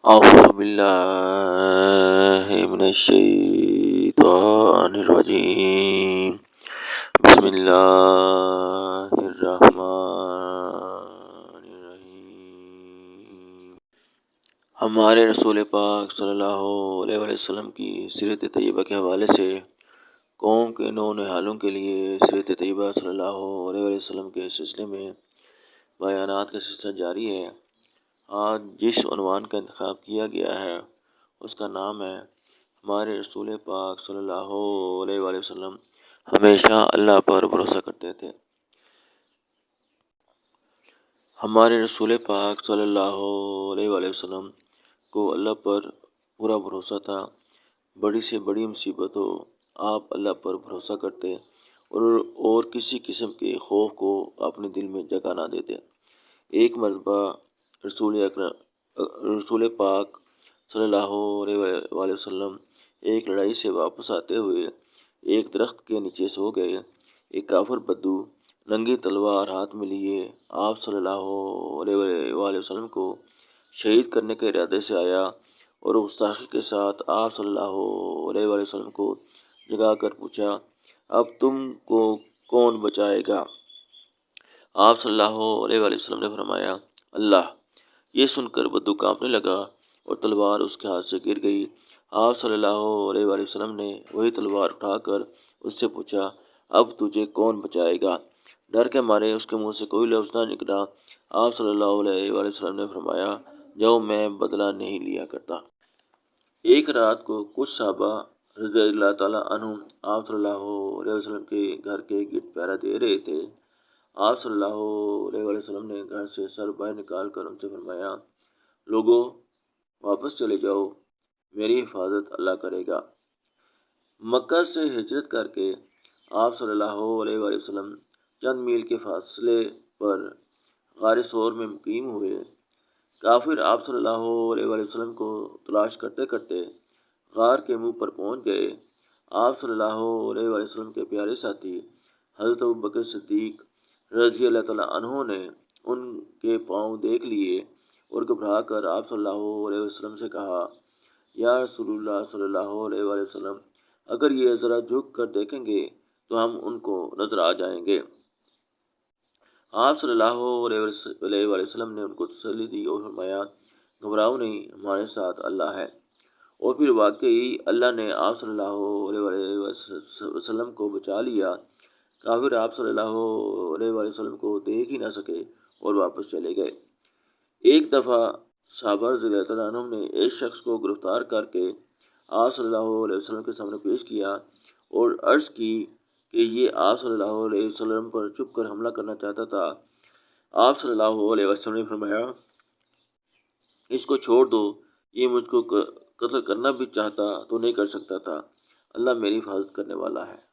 اعوذ باللہ من الشیطان الرجیم بسم اللہ الرحمن الرحیم۔ ہمارے رسول پاک صلی اللہ علیہ وسلم کی سیرت طیبہ کے حوالے سے قوم کے نونہالوں کے لیے سیرت طیبہ صلی اللہ علیہ وسلم کے سلسلے میں بیانات کا سلسلہ جاری ہے۔ آج جس عنوان کا انتخاب کیا گیا ہے اس کا نام ہے ہمارے رسول پاک صلی اللہ علیہ وسلم ہمیشہ اللہ پر بھروسہ کرتے تھے۔ ہمارے رسول پاک صلی اللہ علیہ وسلم کو اللہ پر پورا بھروسہ تھا۔ بڑی سے بڑی مصیبت ہو، آپ اللہ پر بھروسہ کرتے اور کسی قسم کے خوف کو اپنے دل میں جگہ نہ دیتے۔ ایک مرتبہ رسول پاک صلی اللہ علیہ وسلم ایک لڑائی سے واپس آتے ہوئے ایک درخت کے نیچے سو گئے۔ ایک کافر بدو ننگی تلوار ہاتھ میں لیے آپ صلی اللہ علیہ وسلم کو شہید کرنے کے ارادے سے آیا اور گستاخی کے ساتھ آپ صلی اللہ علیہ وسلم کو جگا کر پوچھا، اب تم کو کون بچائے گا؟ آپ صلی اللہ علیہ وسلم نے فرمایا، اللہ۔ یہ سن کر بدو کانپنے لگا اور تلوار اس کے ہاتھ سے گر گئی۔ آپ صلی اللہ علیہ وسلم نے وہی تلوار اٹھا کر اس سے پوچھا، اب تجھے کون بچائے گا؟ ڈر کے مارے اس کے منہ سے کوئی لفظ نہ نکلا۔ آپ صلی اللہ علیہ وسلم نے فرمایا، جاؤ، میں بدلہ نہیں لیا کرتا۔ ایک رات کو کچھ صحابہ رضی اللہ تعالیٰ عنہم آپ صلی اللہ علیہ وسلم کے گھر کے گرد پہرہ دے رہے تھے۔ آپ صلی اللہ علیہ وسلم نے گھر سے سر باہر نکال کر ان سے فرمایا، لوگو، واپس چلے جاؤ، میری حفاظت اللہ کرے گا۔ مکہ سے ہجرت کر کے آپ صلی اللہ علیہ وسلم چند میل کے فاصلے پر غار ثور میں مقیم ہوئے۔ کافر آپ صلی اللہ علیہ وسلم کو تلاش کرتے کرتے غار کے منہ پر پہنچ گئے۔ آپ صلی اللہ علیہ وسلم کے پیارے ساتھی حضرت ابوبکر صدیق رضی اللہ تعالیٰ عنہ نے ان کے پاؤں دیکھ لیے اور گھبرا کر آپ صلی اللہ علیہ وسلم سے کہا، یا رسول اللہ صلی اللہ علیہ وسلم، اگر یہ ذرا جھک کر دیکھیں گے تو ہم ان کو نظر آ جائیں گے۔ آپ صلی اللہ علیہ وسلم نے ان کو تسلی دی اور فرمایا، گھبراؤ نہیں، ہمارے ساتھ اللہ ہے۔ اور پھر واقعی اللہ نے آپ صلی اللہ علیہ وسلم کو بچا لیا۔ کافر آپ صلی اللہ علیہ وسلم کو دیکھ ہی نہ سکے اور واپس چلے گئے۔ ایک دفعہ صحابہ رضی اللہ تعالیٰ عنہم نے ایک شخص کو گرفتار کر کے آپ صلی اللہ علیہ وسلم کے سامنے پیش کیا اور عرض کی کہ یہ آپ صلی اللہ علیہ وسلم پر چھپ کر حملہ کرنا چاہتا تھا۔ آپ صلی اللہ علیہ وسلم نے فرمایا، اس کو چھوڑ دو، یہ مجھ کو قتل کرنا بھی چاہتا تو نہیں کر سکتا تھا، اللہ میری حفاظت کرنے والا ہے۔